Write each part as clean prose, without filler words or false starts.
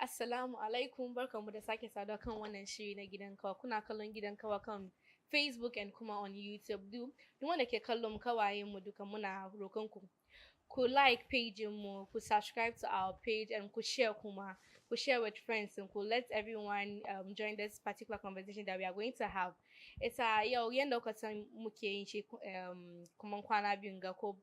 Assalamu alaikum, barkanmu da sake saduwa kan wannan shiri na Gidan Kawa. Kuna kallon Gidan Kawa kan Facebook and kuma on YouTube. Duk wanda ke kallon kawayen mu duka muna roƙon ku like page mu, ku subscribe to our page and ku share with friends and ku let everyone join this particular conversation that we are going to have. It's yau yanda kuka san muke yin shi kuma kwana biyun ga ko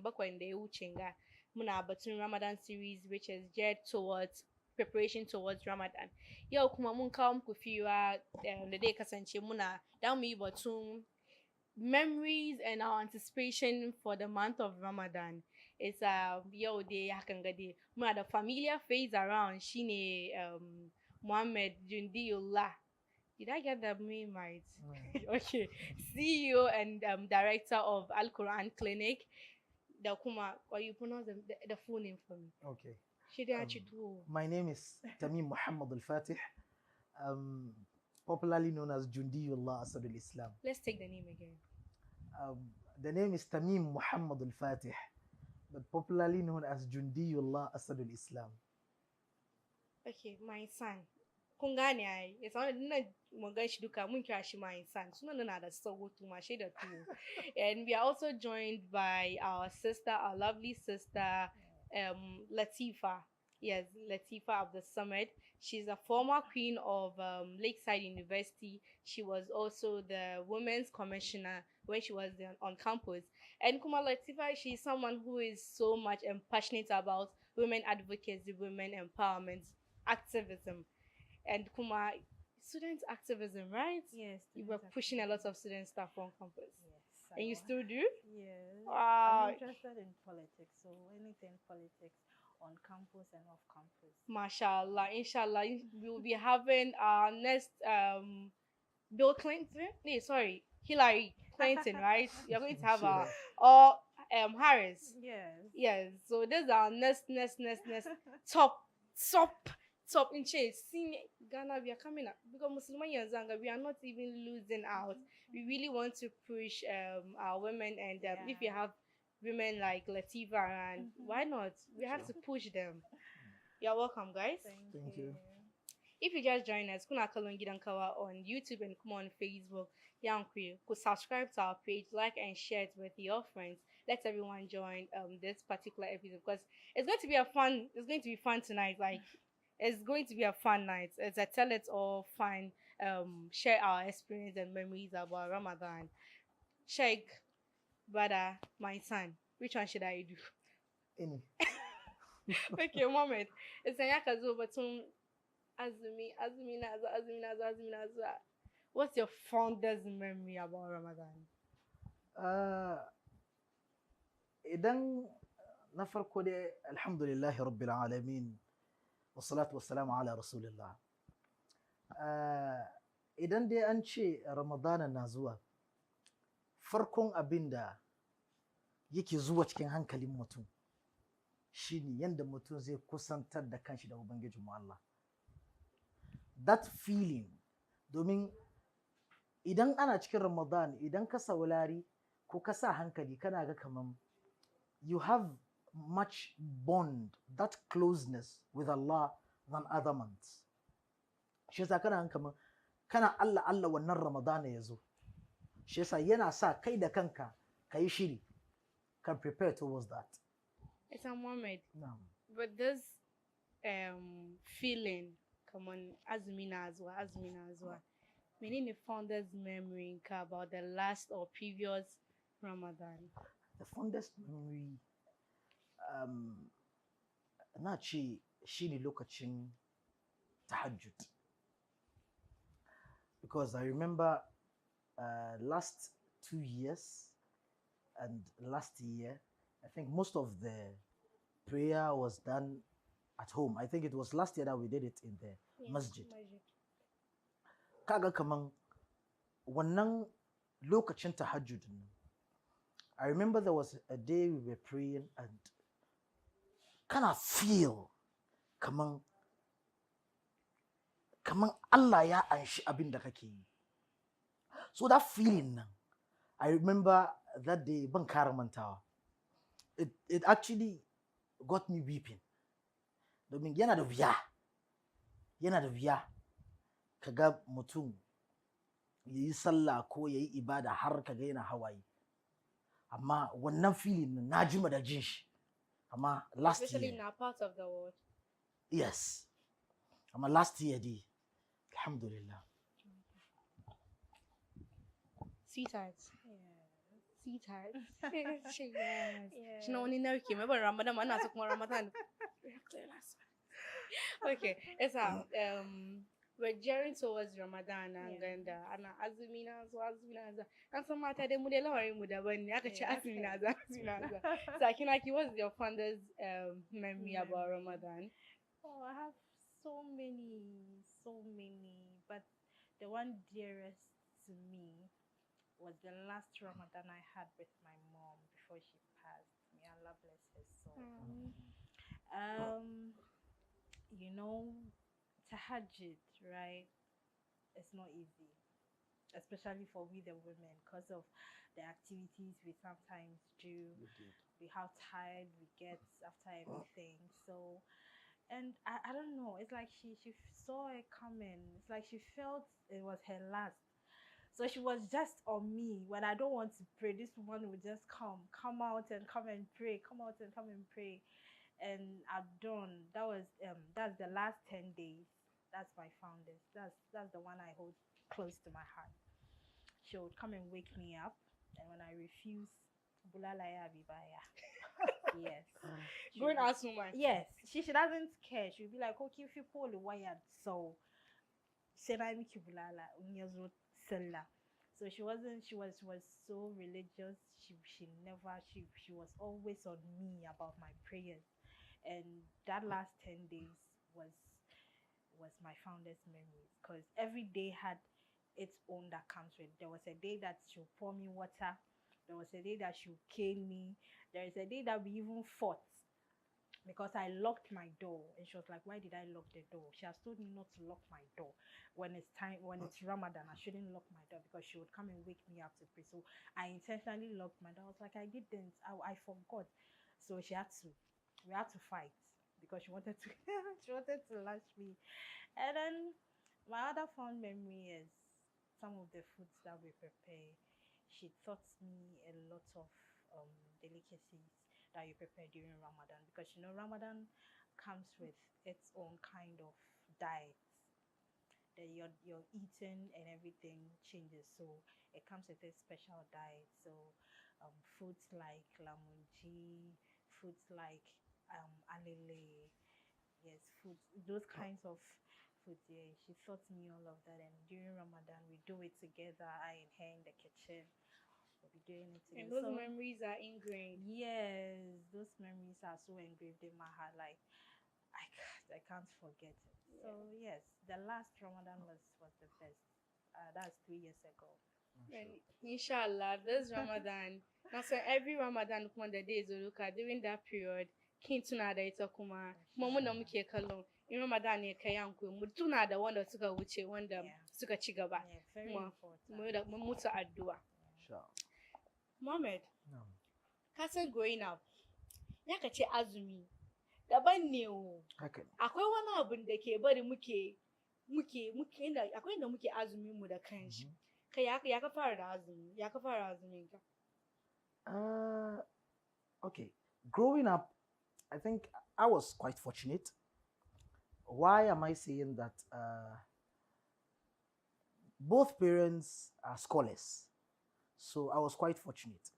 bakwai da ya wuce ga muna batun Ramadan series which is geared towards preparation towards Ramadan. Yau kuma mun kawo muku fira da dai kasance muna da mu yi batun memories and our anticipation for the month of Ramadan. It's yau dai hakan ga dai muna da familiar face around shine Mohammadul-Jundiyullah. Did I get the name right? Okay. CEO and director of Al Quran Clinic. Da kuma, or you pronounce the full name for me? Okay. My name is Tamim Mohammadul-Fateh, popularly known as Jundiyullah Asadul Islam. Let's take the name again. The name is Tamim Mohammadul-Fateh, but popularly known as Jundiyullah Asadul Islam. Okay, my son. Kun gane ai, ya sanar da mun gan shi duka mun kira shi my son. Sunan na da tsawo tuma shi da tuwo. And we are also joined by our sister, our lovely sister, Latifah. Yes, Latifah of the Summit. She's a former queen of Lakeside University. She was also the women's commissioner when she was on campus. And Kuma Latifah, she's someone who is so much and passionate about women advocacy, women empowerment, activism. And Kuma, student activism, right? Yes. You were pushing a lot of student stuff on campus. Yes. And you still do? Yes. Wow. I'm interested in politics, so anything politics on campus and off campus. Mashallah, inshallah, we will be having our next Bill Clinton. No, sorry, Hillary Clinton, right? You're going to have or Harris. Yes. Yes. So this is our next top in chase. See Ghana, we are coming up because Muslim Yanzanga, we are not even losing out. We really want to push our women and if you have women like Latifah and why not? We have to push them. You're welcome, guys. Thank you. If you just join us, kuna kalon Gidan Kawa on YouTube and come on Facebook. Could subscribe to our page, like and share it with your friends. Let everyone join this particular episode because it's going to be fun tonight. Like it's going to be a fun night. It's a tell it all fun, share our experience and memories about Ramadan. Sheikh, brother, my son, which one should I do? Any. Okay, moment. It's a yakazo batun Azumi Naza. What's your fondest memory about Ramadan? Idan na farko dai alhamdulillahi rabbil alamin wassalatu wassalamu ala rasulillah. Idan dai an ce Ramadana na zuwa, farkon abin da yake zuwa cikin hankalin mutum shine yanda mutum zai kusantar da kanshi da Ubangijin Allah. That feeling, domin idan ana cikin Ramadan, idan ka saurari ko ka sa hankali kana ga kaman you have much bond, that closeness with Allah than other months. Shi yasa kana kaman kana Allah Allah wannan Ramadana ya zo. Shi yasa yana sa kai da kanka ka yi shiri, can prepare towards that. It's a moment. No. But this feeling, come on, Azumi Nazwa. Menene fondest memory about the last or previous Ramadan? The fondest memory, na ce shine lokacin tahajjud. Because I remember last 2 years and last year, I think most of the prayer was done at home. I think it was last year that we did it in the masjid. kaga kaman wannan lokacin tahajjud nan, I remember there was a day we were praying and kana feel kaman Allah ya anshi abin da kake yi. So that feeling nan, I remember that day ban kara mantawa. It actually got me weeping. Domin yana da wuya kaga mutum yayi sallah ko yayi ibada har kaga yana hawaye. Amma wannan feeling nan na jima da jin shi. Amma last especially year. in our part of the world. Yes. Amma last year dai, alhamdulillah. Sweetheart. Sweetheart. Yes. Yeah. She know only now came about Ramadan, man. That's more Ramadan. Okay, it's we're gearing towards Ramadan and azumina so. And some mata dai mu dai lawarin mu daban ne aka ce azumina za. Sakinaki, what's your fondest memory about Ramadan? Oh, I have so many, but the one dearest to me was the last Ramadan I had with my mom before she passed. May Allah bless her soul. You know, tahajjud, right? It's not easy, especially for we the women, because of the activities we sometimes do, how tired we get after everything. So, and I don't know, it's like she saw it coming. It's like she felt it was her last. So she was just on me. When I don't want to pray, this woman would just come out and come and pray, and I've done. That's the last 10 days. That's my founders. That's the one I hold close to my heart. She would come and wake me up, and when I refuse, bulalaya bibaya. Yes. Grown ass woman. Yes. She doesn't care. She'll be like, okay, if you pull the wired, so senai miki bulala unyazo sella. So she was so religious. She was always on me about my prayers. And that last 10 days was my fondest memories, because every day had its own that comes with. There was a day that she'll pour me water. There was a day that she'll cane me. There is a day that we even fought because I locked my door, and she was like, why did I lock the door? She has told me not to lock my door when it's Ramadan. I shouldn't lock my door because she would come and wake me up to pray. So I intentionally locked my door. I was like, I didn't. I forgot. So we had to fight because she wanted to lash me. And then my other fond memory is some of the foods that we prepare. She taught me a lot of delicacies that you prepare during Ramadan, because Ramadan comes with its own kind of diet. That your eating and everything changes, so it comes with a special diet. So foods like lamunji, foods like alele, yes, foods, those kinds of foods. Yeah, she taught me all of that, and during Ramadan we do it together. I and her in the kitchen. We'll be doing it together. And those memories are ingrained. Yes, those memories are so engraved in my heart. Like I can't forget it. Yeah. So yes, the last Ramadan was the best. That's 3 years ago. And inshallah, this Ramadan. Now, so every Ramadan, when the days look at during that period, kin tuna da ita kuma mun da muke kallo in Ramadan ne kai yanku mu tuna da wanda suka wuce, wanda suka ci gaba. Very important. Mu mutu addu'a. Sure. Mohammed, ka san growing up, ya ka ce azumi daban ne o. Akwai wani abun da ke bari muke akwai inda muke azumin mu da kanshi. Kai ya ka fara da azumi, ya ka fara azumin ka? Okay. Growing up, I think I was quite fortunate. Why am I saying that? Both parents are scholars. So I was quite fortunate.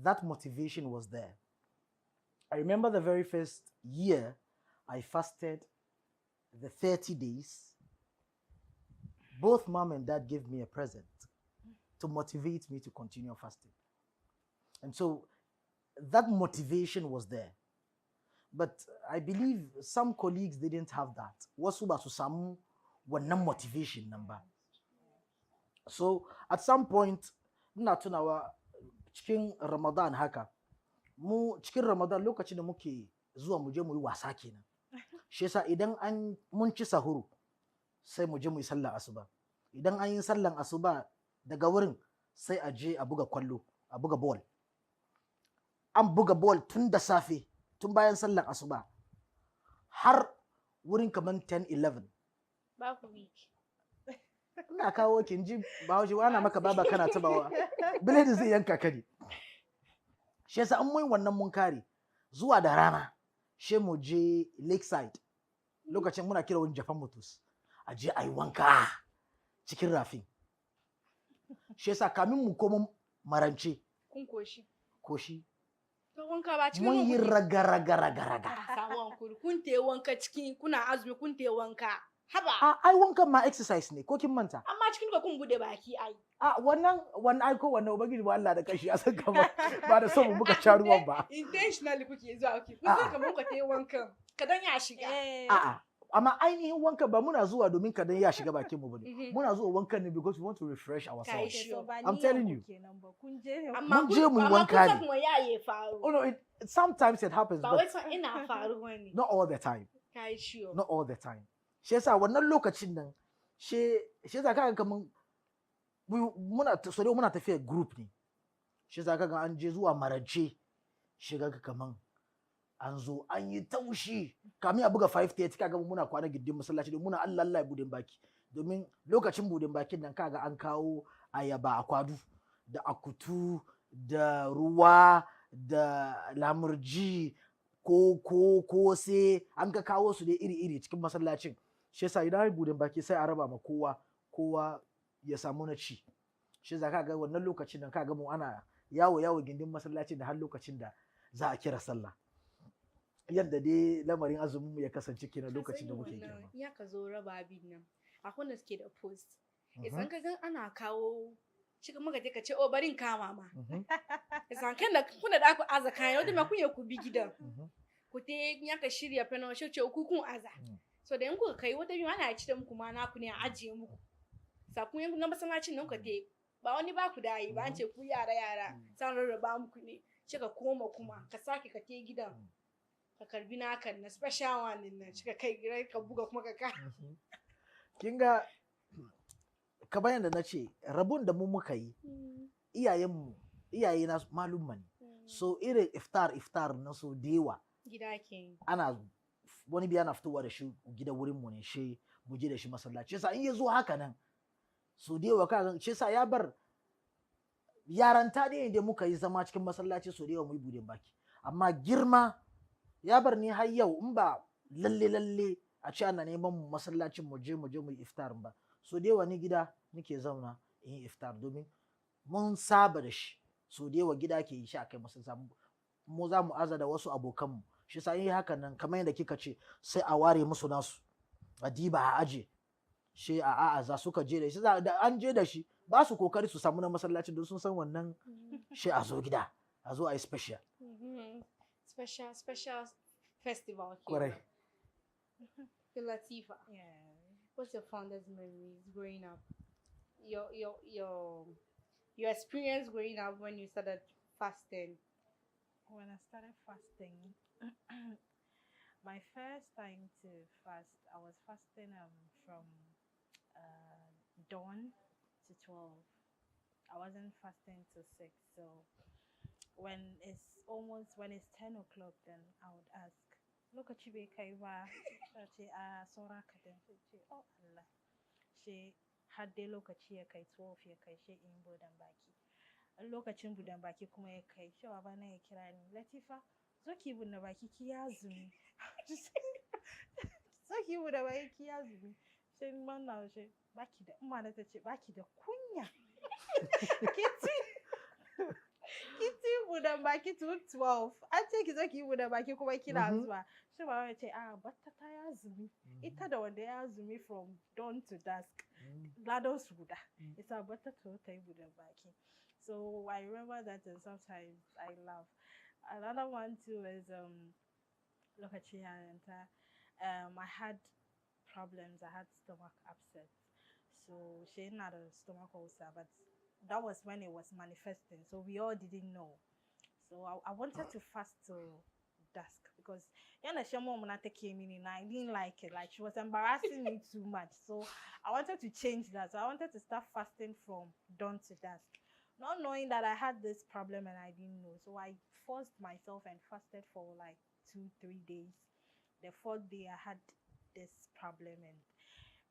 That motivation was there. I remember the very first year I fasted the 30 days. Both mom and dad gave me a present to motivate me to continue fasting. And so that motivation was there. But I believe some colleagues didn't have that. Wasu ba su samu wannan motivation number. So at some point ina tunawa cikin Ramadan haka mu cikin Ramadan lokacin da muke zuwa mu je mu yi wasa kenan. Shi yasa idan an mun ci sahuru sai mu je mu yi sallar asuba. Idan an yi sallar asuba daga wurin sai a je a buga kwallo, a buga ball. An buga ball tun da safe, tun bayan sallar asuba har wurin kaman 10-11. Ba ku week. Ina kawo kin ji Bahaushe ana maka baba kana tabawa. Biladi zai yanka ka ne. Shi yasa an mun wannan mun kare zuwa da rana she mu je lakeside lokacin muna kira wani Japan Motors a je a yi wanka cikin rafin. Shi yasa kamin mu koma marance Kun koshi Ka wanka ba cikin mun yi raga. Samu hankuri. Kun te wanka cikin kuna azumi kun te wanka. Haba. Ai wankan ma exercise ne ko kin manta? Amma cikin ka kun bude baki ai. Wannan ai ko wannan ubangiji ba Allah da kashi ya san kama ba da son muka sha ruwan ba. Intentionally kuke zuwa kuke. Kun san kamar ka te wankan. Ka dan ya shiga. Amma ainihin wanka ba muna zuwa domin ka dan ya shiga bakin mu bane. Muna zuwa wankan ne because we want to refresh ourselves. I'm telling you. Mun je mu wanka ne. Kuma yaye faru. Oh no, sometimes it happens Ba wai san ina faruwa ne. not all the time. Kai sure. Not all the time. Shi yasa wannan lokacin nan shi yasa kaga kaman muna tafiya group ne. Shi yasa kaga an je zuwa marance shiga kaman an zo an yi taushi kamin a buga 5:30 kaga muna kwana gindin masallaci don muna Allah ya budin baki domin lokacin budin bakin nan kaga an kawo ayaba akwadu da akutu da ruwa da lamurji ko sai an ka kawo su dai iri cikin masallacin. Shi yasa idan budin baki sai a raba ma kowa ya samu na ci. Shi yasa kaga wannan lokacin nan kaga mu ana yawo gindin masallacin da har lokacin da za a kira sallah. Yadda dai lamarin azumin mu ya kasance kenan lokacin da muke girma. Ya ka zo raba abin nan. Akwai da suke da post. Idan ka gan ana kawo cikin maka ka ce o barin kama ma. Idan kan da kuna da ku aza kayan wanda ma kun ya ku bi gidan. Ku te ya ka shirya fana shi ce ku kun aza. So da yanku kai wata biyu ana ci da muku ma naku ne a ajiye muku. Sakun yanku na masallacin nan ka te ba wani ba ku da yi ba an ce ku yara san rarraba muku ne. Cika koma kuma ka sake ka te gidan. Ka karbi nakan na special one din nan cika kai girai ka buga kuma ka kin ga kamar yadda na ce rabon da mu muka yi iyaye na malumma ne so irin iftar na so dewa gida ke ana wani biya na fitowa da shi gida wurin mu ne shi mu je da shi masallaci yasa in ya zo haka nan so dewa ka shi yasa ya bar yaranta ne da muka yi zama cikin masallaci so dewa mu yi budin baki amma girma ya bar ni har yau in ba lalle a ce ana neman mu masallacin mu je mu yi iftar ba so da yawa ni gida nake zauna in yi iftar domin mun saba da shi so da yawa gida ke yi shi akai masallaci mu za mu aza da wasu abokan mu shi sa yi hakan nan kamar yadda kika ce sai a ware musu nasu a diba a aje shi a za suka je da shi da an je da shi ba su kokari su samu na masallacin don sun san wannan shi a zo gida a zo a yi special festival. Correct. Latifah. Yeah. What's your fondest memories growing up? Your experience growing up when you started fasting. When I started fasting, my first time to fast, I was fasting from dawn to 12. I wasn't fasting till 6, so when it's 10 o'clock, then I would ask, lokaci bai kai ba, ce a saura kadan, ce oh Allah, she har dai lokaci ya kai 12 ya kai she in budan baki. Lokacin budan baki kuma ya kai, she baba na ya kira ni, Latifah, zo ki budan baki ki yazumi. Zo ki budan baki ki yazumi. She man na she baki da umma na tace baki da kunya. Kiti budan baki to 12. An ce ki zo ki yi budan baki kuma kina zuwa. Shi ba ya ce batta ta yazumi. Ita da wanda ya yazumi from dawn to dusk. Ladan su guda. Ita batta ta yi budan baki. So I remember that and sometimes I laugh. Another one too is lokaci yaranta. I had problems. I had stomach upset. So she had a stomach ulcer, but that was when it was manifesting. So we all didn't know. So I wanted to fast till dusk because she mom came in and I didn't like it. Like she was embarrassing me too much. So I wanted to change that. So I wanted to start fasting from dawn to dusk. Not knowing that I had this problem and I didn't know. So I forced myself and fasted for like 2-3 days. The fourth day I had this problem, and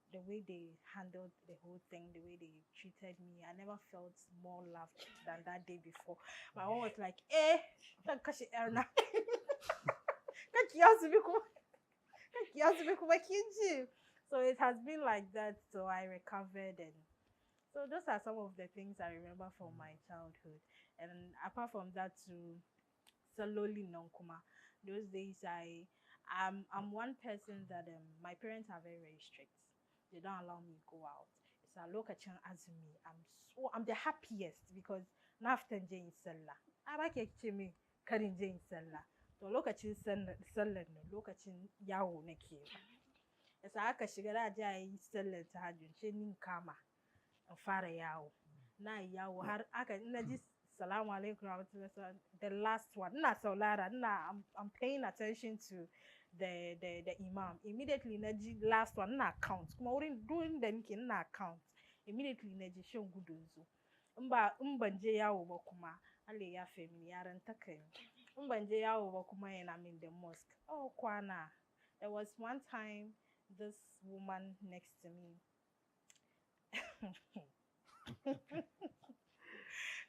the way they handled the whole thing, the way they treated me, I never felt more loved than that day before. My mom was like, Erna. So it has been like that. So I recovered, and so those are some of the things I remember from my childhood. And apart from that, to Saloli Nonkuma, those days I'm one person that my parents are very, very strict. They don't allow me to go out. It's a location as me. I'm the happiest because after Jane Sella. I like me cutting Jane Sella. So lokacin sallar ne lokacin yawo nake ba. Yasa aka shiga da ja yi sallar tahajjud ce nin kama in fara yawo. Na yawo har aka ina ji salamu alaikum the last one. Ina saulara, I'm paying attention to the imam. Immediately na ji last one na count. Kuma wurin doing da nake na count. Immediately na ji shan gudun zo. In ban je yawo ba kuma Allah ya fe mini yaran takai. Mbanje yawo ba kuma and I'm in the mosque. Oh, Kwana. There was one time this woman next to me.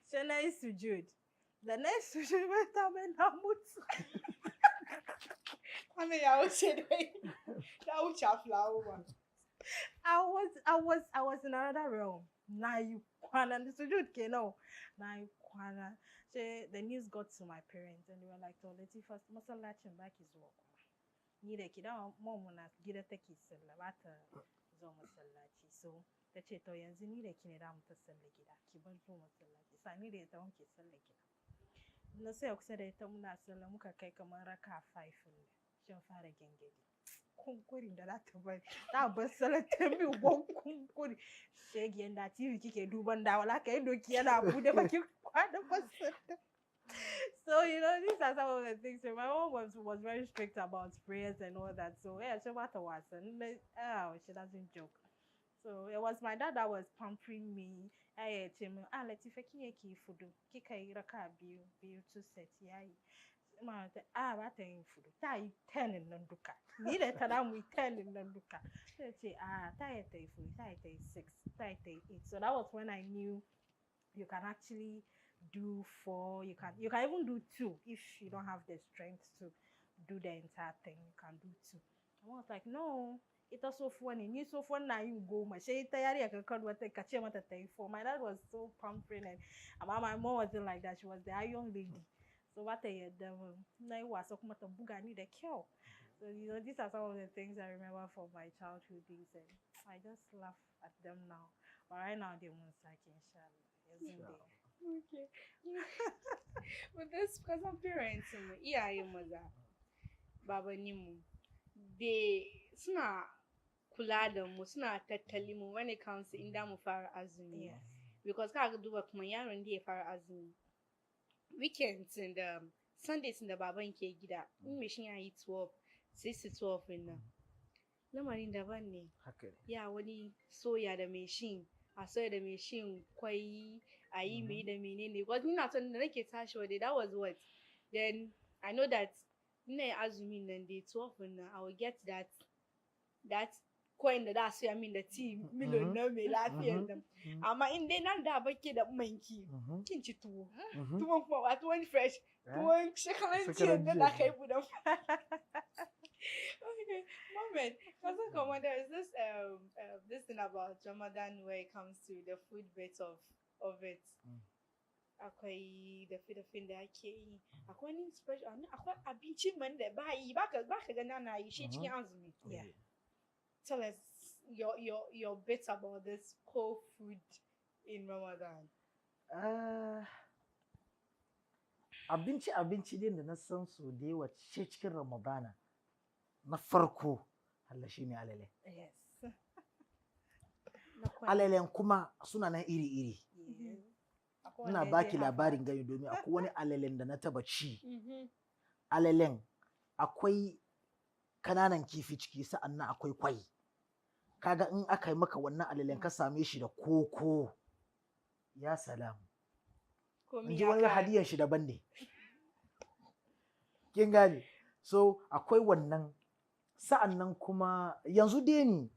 Shana is sujud. The next sujud went up and I mean, I would say that would flower. I was in another realm. Now you Kwana the sujud keno. Now you Kwana. The news got to my parents and they were like, "Oh, Latifah, masallacin baki zuwa kuma." Ni da kida mom na gida take sallah ba ta zo masallaci. So tace to yanzu ni da ki ne da mu ta sallah gida. Ki bar zo masallaci. Sa ni da ita wanke sallah gida. Na sai kusa da ita muna sallah muka kai kamar raka 5 ne. Shin fara gengedi. Kunkurin da za ta bar. Ta bar sallah ta mi gon kunkuri. Shegen da TV kike duban da wala kai doki yana bude baki kwada fasata. So these are some of the things. So my mom was very strict about prayers and all that. So yeah, she was she doesn't joke. So it was my dad that was pampering me. Latifah ki fudu. Kika iraka biyu to set yayi. Ba ta yin fudu. Ta yi 10 in nanduka. Ni da ta damu 10 in nanduka. So ta yi 4, ta yi 6, ta yi 8. So that was when I knew you can actually do 4. You can even do 2 if you don't have the strength to do the entire thing. You can do 2. I was like, no, it's so funny. You so fun now you go. My she tayari akakan wate kache mata tay 4. My dad was so pampering and my mom wasn't like that. She was the young lady. So what I did, na was so mata buga ni the kill. So these are some of the things I remember from my childhood days, and I just laugh at them now. But right now they won't like inshallah. Okay. But this because of parents, yeah, your mother, Baba Nimu, they suna kula da mu suna tattali mu when it comes to inda mu fara azumi. Yes. Because kaga duba kuma yaron da ya fara azumi. Weekends and Sundays in the baban ke gida. In me shin yayi 12, 6 to 12 nan. Lamarin daban ne. Ya wani soya da mai shin, a soya da mai shin kwai, a yi mai da menene. Because ni na son da nake tashi wa that was what. Then I know that ina azumi nan day 12 nan I will get that coin da soya min da tea million na mai lafiyar nan. Amma in dai nan da bake da manki kin ci tuwo. Tuwon kuma ba tuwon fresh. Tuwon shekaran jiya da kai budan. Okay, moment. Because come on, there is this thing about Ramadan where it comes to the food bits of it. Akwai da fidafin da ake yi. Akwai ni special. Akwai abincin man da ba yi baka ga na yi shi cikin azumi. Yeah. Tell us your bits about this whole food in Ramadan. Abinci din da na san su da yawa cikin Ramadana na farko Allah shine alale. Yes. alalen kuma suna nan iri-iri. Ina baki labarin gani domin akwai wani alalen da na taba ci. Alalen akwai kananan kifi ciki sa'annan akwai kwai. Kaga in aka yi maka wannan alalen ka same shi da koko, ya salamu. In ji wani hadiyan shi daban ne. Kin gane? So akwai wannan. Sa'annan kuma yanzu dai ni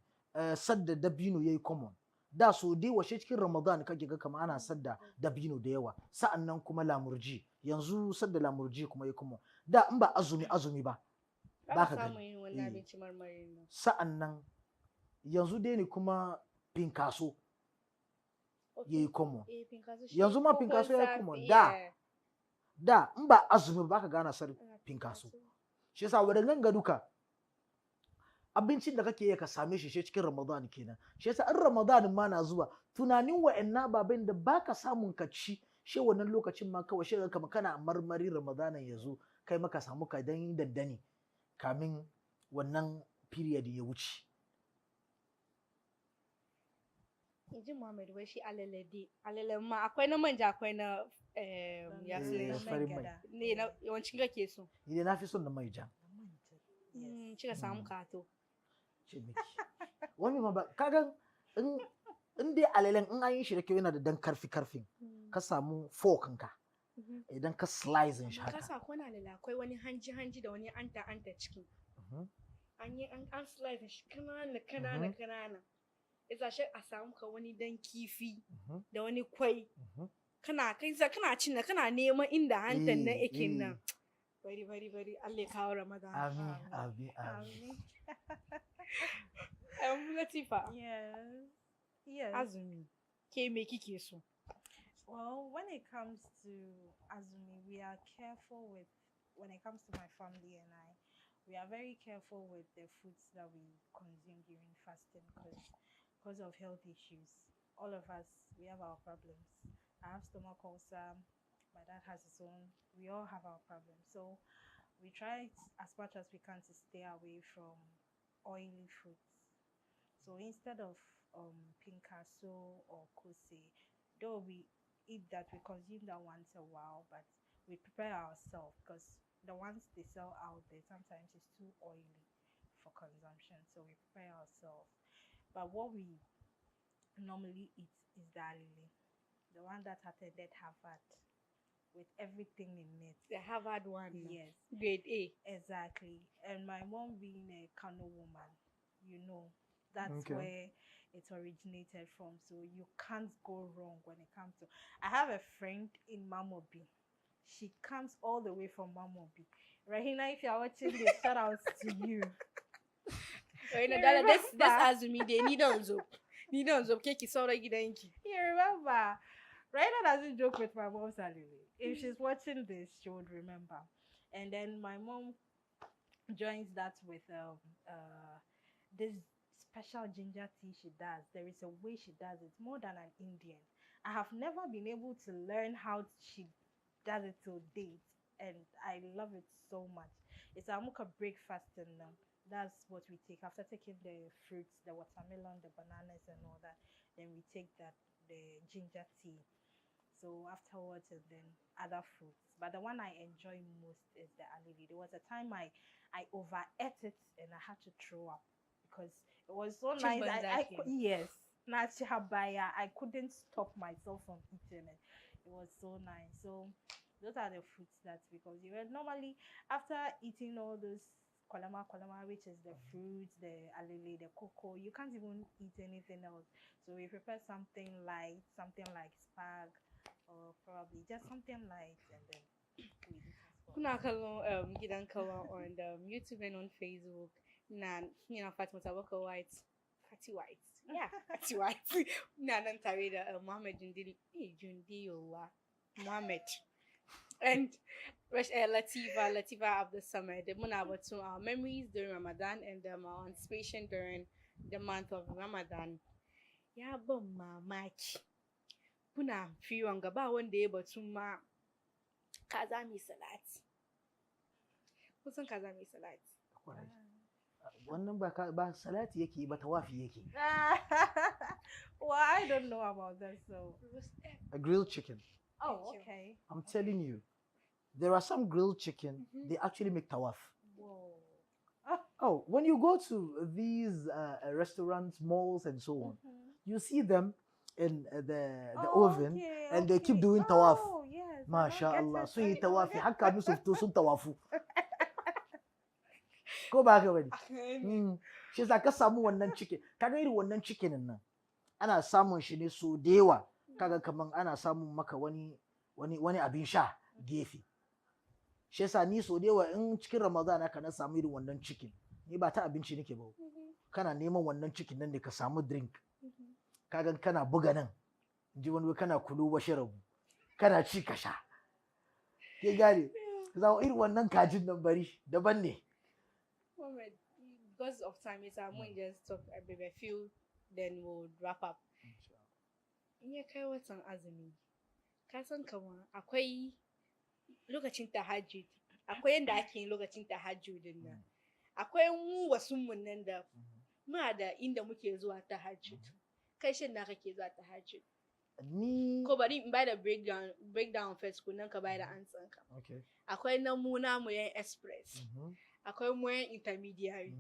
sadda dabino yayi common. Da so dai washe cikin Ramadan kake ga kamar ana sadda dabino da yawa. Sa'annan kuma lamurji. Yanzu sadda lamurji kuma yayi common. Da in ba azumi ba. Baka gani. Sa'annan yanzu dai ni kuma pinkaso yayi common. Yanzu ma pinkaso yayi common. Da in ba azumi ba ka gana sar pinkaso. Shi yasa wadannan ga duka abincin da kake yi ka same shi cikin Ramadan kenan. Shi yasa in Ramadan ma na zuwa tunanin wa'annan baban da baka samun ka ci shi wannan lokacin ma kawai shi kamar kana marmari Ramadan ya zo kai maka samu ka dan daddani kamin wannan period ya wuce. Inji Muhammad wai shi alalen ma akwai na manja akwai na ne na yawancin kake so. Ni na fi son na manja. Kika samu kato. Ce miki. Wani ma ba kaga in dai alalen in an yi shi da kyau yana da dan karfin ka samu fork ka. Idan ka slice shi haka. Kasa ko na alala akwai wani hanji da wani anta ciki. An slice shi kanana. Isa shi a samu ka wani dan kifi da wani kwai. Kana cin kana neman inda hantan nan yake nan. Bari Allah ya kawo Ramadan. Amin. Latifah. Yes. Azumi. Ke me kike so? Well, when it comes to Azumi, we are careful with, when it comes to my family and I, we are very careful with the foods that we consume during fasting because of health issues. All of us, we have our problems. I have stomach ulcer. My dad has his own. We all have our problems. So we try as much as we can to stay away from oily foods. So instead of pinkaso or kose, though we eat that, we consume that once a while, but we prepare ourselves because the ones they sell out there sometimes is too oily for consumption. So we prepare ourselves. But what we normally eat is the alili, the one that attended Harvard with everything in it. The Harvard one. Yes. Grade A. Exactly. And my mom being a Kano woman, that's where it originated from. So you can't go wrong when it comes to. I have a friend in Mamobi. She comes all the way from Mamobi. Rahina, if you're watching this, shout out to you. This Azumi day, ni don zo keki saura gidanki. You remember? Rahina doesn't joke with my mom's salary. If she's watching this, she would remember. And then my mom joins that with this special ginger tea she does. There is a way she does it, more than an Indian. I have never been able to learn how she does it till date, and I love it so much. It's a muka breakfast, and that's what we take after taking the fruits, the watermelon, the bananas, and all that. Then we take the ginger tea. So afterwards, and then other fruits. But the one I enjoy most is the alili. There was a time I overate it and I had to throw up because it was so nice. Yes, I couldn't stop myself from eating it. It was so nice. So those are the fruits that, because normally after eating all those kolama, which is the fruits, the alili, the cocoa, you can't even eat anything else. So we prepare something light, something like spag, or probably just something light, and then we eat as well. Kuna kallon Gidan Kawa on YouTube and on Facebook. Fati White. Yeah, Fati White. Nan tare da Mohammadul-Fateh Jundiyullah. And Latifah of the summer. Muna batun our memories during Ramadan and our anticipation during the month of Ramadan. Ya ban mamaki. Kuna fiyon gaba wanda ya batun ma kaza mai salati. Kusan kaza mai salati. wannan ba salati yake ba tawafi yake. Well, I don't know about that, so. A grilled chicken. Oh, okay. I'm telling you, there are some grilled chicken, they actually make tawaf. Whoa. Oh, when you go to these restaurants, malls, and so on, you see them in the oven, Okay, and they keep doing tawaf. Oh, yes. MashaAllah, so yi tawafi, haka musu fito sun tawafu. Ko ba haka bane? Shi yasa ka samu wannan chicken, kaga irin wannan chicken nan ana samun shi ne so da yawa, kaga kaman ana samun maka wani abin sha gefe. Shi yasa ni so da yawa in cikin Ramadan aka na samu irin wannan chicken, ni ba ta abinci nake ba. Kana neman wannan chicken nan ne ka samu drink. Kaga kana buga nan, ji wani kana kulu wa sharabu, kana ci ka sha. Ke gane? Za irin wannan kajin nan bari daban ne. Because of time, it's I'm going to just talk a few, then we'll wrap up. In ya kai watan azumi, ka san kaman akwai lokacin tahajjud, akwai yanda ake yin lokacin tahajjud din nan. Akwai mu wasu mun nan da muna da inda muke zuwa tahajjud. Kai shin na kake zuwa tahajjud? Ni ko bari in bada breakdown first ko nan ka bada answer ka. Okay. Akwai namuna mu yan express. Akwai mu yan intermediary.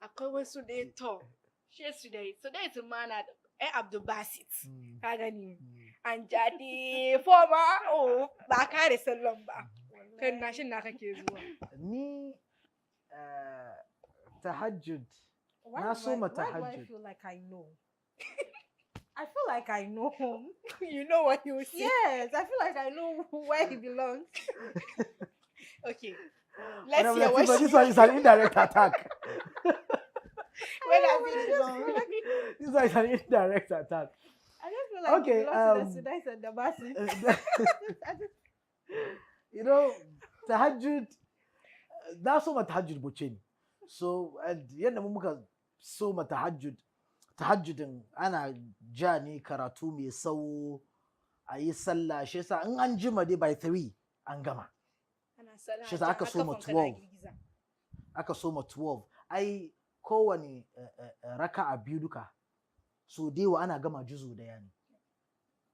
Akwai wasu da to. Shi su dai. So dai su mana Abdul Basit. Ka gani. An jadi forma ba kare sallan ba. Kai na shin na kake zuwa? Ni tahajjud. Na so ma tahajjud. Why do I feel like I know? I feel like I know him. You know what he will say? Yes, I feel like I know where he belongs. Okay. Let's hear what this one is an indirect attack. Where does he belong? This one is an indirect attack. I just feel like he belongs to the Sudais and the Basis. You know, tahajjud, that's so much tahajjud buchin. So, and yanda muka so much tahajjudin ana ja ne karatu mai tsawo a yi sallah shi yasa in an jima dai by 3 an gama. Shi yasa aka so ma 12. Aka so ma 12. Ai kowane raka'a biyu duka so dewa ana gama juzu daya ne.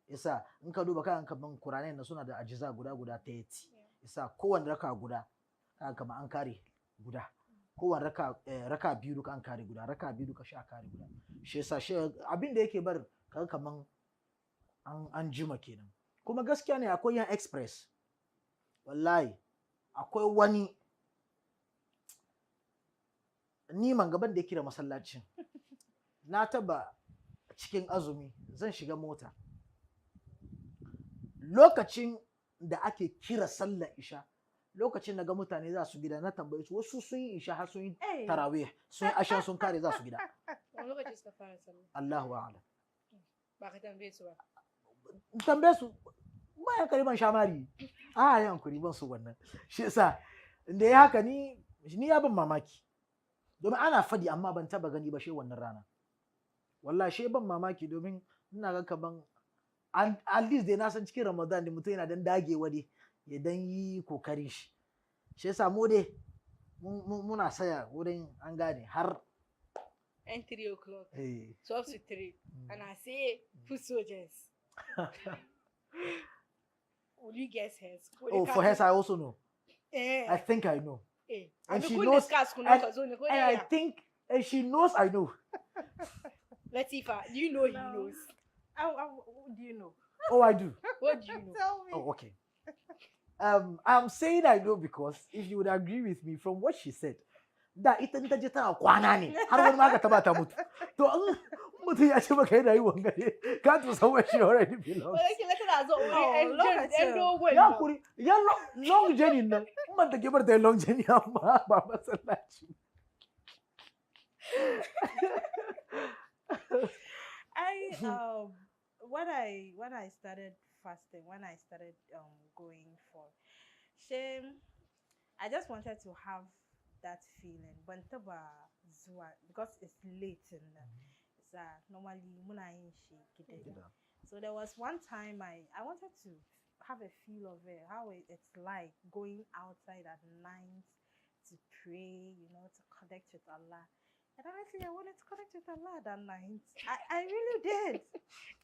Yasa in ka duba kan kaman Qur'ani na suna da ajiza guda 30. Yasa kowane raka'a guda kaga kaman an kare guda. Kowane raka biyu duka an kare guda, raka biyu duka sha kare guda. Shi yasa abin da yake bar kaga kaman an jima kenan. Kuma gaskiya ne akwai yan express. Wallahi akwai wani ni man gaban da yake da masallacin. Na taba cikin azumi zan shiga mota. Lokacin da ake kira sallar isha, lokacin da ga mutane za su gida na tambaye su wasu sun yi isha har sun yi tarawih sun yi ashan sun kare za su gida. Wani lokaci suka fara sallah? Allahu a'lam. Ba ka tambaye su ba. Tambaye su ba ya kariban shamari. Yan kuri ban su wannan. Shi yasa inda ya haka ni ya ban mamaki. Domin ana fadi amma ban taba gani ba shi wannan rana. Wallahi shi ban mamaki domin ina ga kaman at least dai na san cikin Ramadan da mutum yana dan dagewa dai ya dan yi kokarin shi. Shi yasa mu dai muna saya wurin an gane har 3 o'clock. 12 to 3. And I say foot soldiers. Will you guess hers? For hers I also know. I think I know. And she knows. I think she knows I know. Latifah, do you know he knows? Do you know? Oh, I do. What do you know? Tell me. Oh, okay. I'm saying I know because if you would agree with me from what she said, da ita ta je tana kwana ne har wani ma ka taba ta mutu. To an mutu ya ce maka yana yi wangare ka to san where she already belongs. Wai kila tana zo en dogon. Ya kuri ya long journey nan man ta kibar da long journey amma ba masallaci. When I started fasting, when I started going for shame, I just wanted to have that feeling. Because it's late and normally muna yin shi gida. So there was one time I wanted to have a feel of it, how it's like going outside at night to pray, to connect with Allah. And honestly, I wanted to connect with Allah that night. I really did.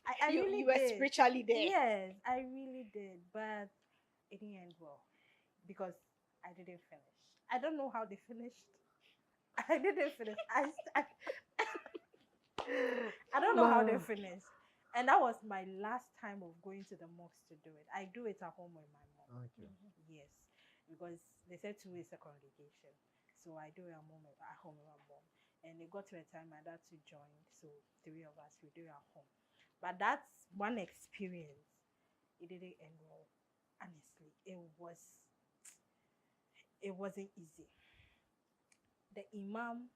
I really you were did. spiritually there. Yes, I really did. But it didn't end well because I didn't finish. I don't know how they finished. I didn't finish. I don't know how they finished. And that was my last time of going to the mosque to do it. I do it at home with my mom. Okay. Yes, because they said 2 is a congregation. So I do it at home with my mom. And it got to a time my dad to join. So 3 of us, we do it at home. But that's one experience. It didn't end well. Honestly, it wasn't easy. The imam,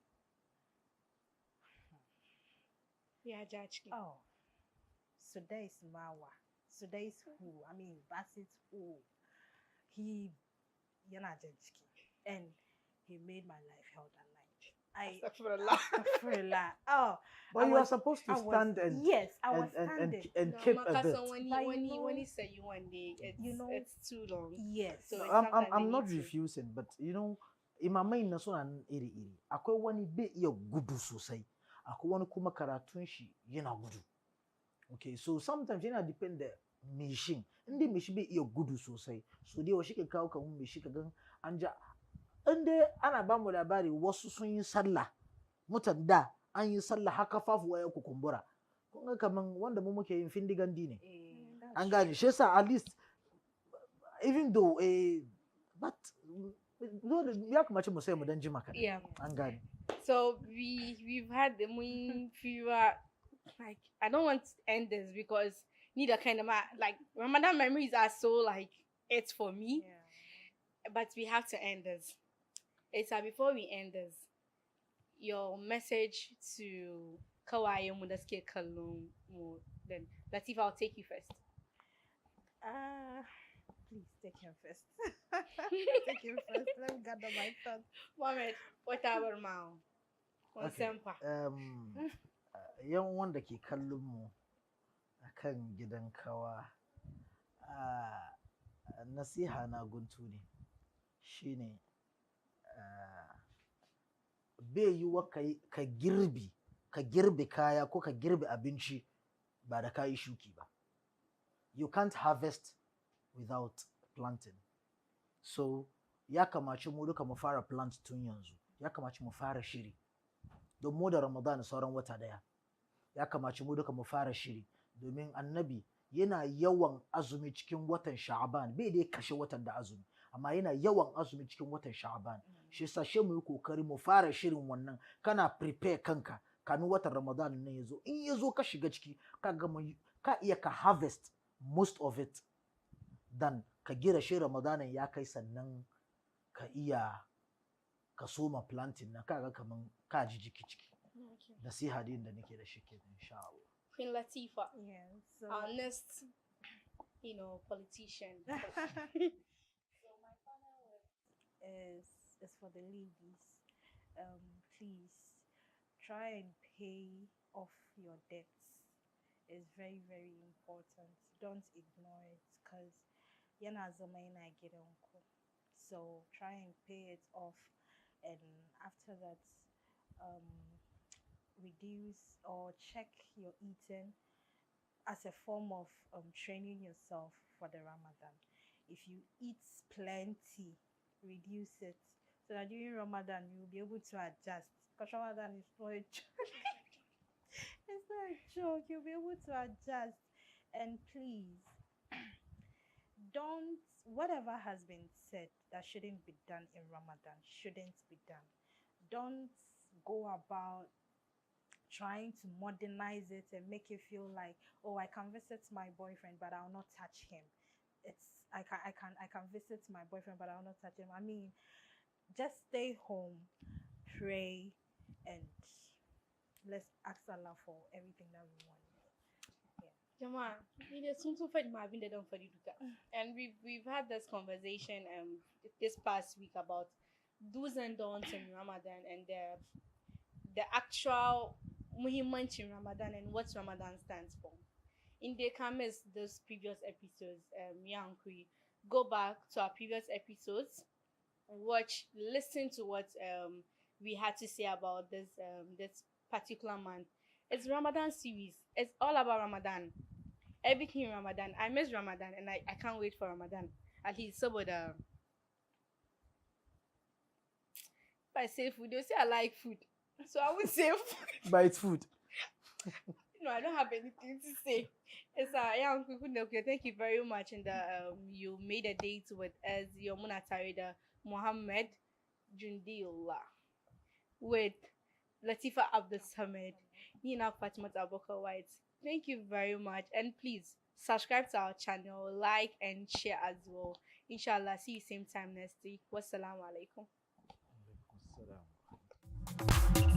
Yeah, Judge. oh, so there is Mawa. So there is who? I mean, Basit who? He, and he made my life hell that night. Astaghfirullah. Oh, But you are supposed to stand and yes, I was standing. and keep a bit. When he say you one day, it's too long. Yes. So I'm not refusing, but you know, imamai na so nan iri. Akwai wani bai iya gudu sosai. Akwai wani kuma karatun shi yana gudu. Okay, so sometimes yana depend da mishin. Inde mishi bai iya gudu sosai. So dai wa shi ke kawo kamun mishi ka gan an ja. Inde ana ba mu labari wasu sun yi sallah. Mutan da an yi sallah haka fafuwa ya kukumbura. Kun ga kaman wanda mu muke yin findigandi ne. An gane shi yasa at least even though but ya kamace mu sai mu dan jima kadan. Yeah. An gane. So we've had the moon fever. Like I don't want to end this because neither kind of like Ramadan memories are so like it's for me. Yeah. But we have to end this. It's before we end this, your message to Kawaii Mudaske Kalum. Then Latifah, I'll take you first. Please take him first. Take him first. Let me gather my thoughts. Mohammed, what our mouth? Okay. Yan wanda ke kallon mu akan gidan kawa, nasiha na guntu ne shine bai yiwuwa ka girbe kaya ko ka girbe abinci ba da kayi shuki ba. You can't harvest without planting. So ya kamace mu duka mu fara plant tun yanzu. Ya kamace mu fara shiri. Don mu da Ramadan sauran wata daya. Ya kamace mu duka mu fara shiri domin annabi yana yawan azumi cikin watan Sha'ban, bai dai kashe watan da azumi, amma yana yawan azumi cikin watan Sha'ban. Shi yasa she mu yi kokari mu fara shirin wannan, kana prepare kanka kamin watan Ramadan nan yazo. In yazo ka shiga ciki ka iya ka harvest most of it, dan ka gira shi Ramadanan ya kai sannan ka iya ka soma planting na kaga kaman ka ji jiki ciki. Nasiha din da nake da shi kenan insha Allah. Queen Latifah. Yeah. So Our next, politician. so my final word is for the ladies. Please try and pay off your debts. It's very, very important. Don't ignore it because yana zama yana gidanku. So try and pay it off, and after that, reduce or check your eating as a form of training yourself for the Ramadan. If you eat plenty, reduce it so that during Ramadan you'll be able to adjust. Because Ramadan is not a joke. It's not a joke. You'll be able to adjust. And please, don't, whatever has been said that shouldn't be done in Ramadan shouldn't be done. Don't go about trying to modernize it and make it feel like, oh, I can visit my boyfriend but I'll not touch him. I can visit my boyfriend but I'll not touch him. I mean, just stay home, pray, and let's ask Allah for everything that we want. Jama, there's something for my been done for you, and we've had this conversation this past week about do's and don'ts in Ramadan and the actual muhimmanci in Ramadan and what Ramadan stands for. In the comments, those previous episodes, go back to our previous episodes, listen to what we had to say about this particular month. It's Ramadan series. It's all about Ramadan. Everything in Ramadan. I miss Ramadan and I can't wait for Ramadan. At least so but if I say food, they'll say I like food. So I would say food. But it's food. No, I don't have anything to say. It's yeah, Uncle Kunoke, thank you very much. And you made a date with us, your Munatarida Mohammed Jundiyullah with Latifah A, Fati White. Thank you very much. And please subscribe to our channel, like and share as well. Inshallah, see you same time next week. Wassalamu alaikum. Salam.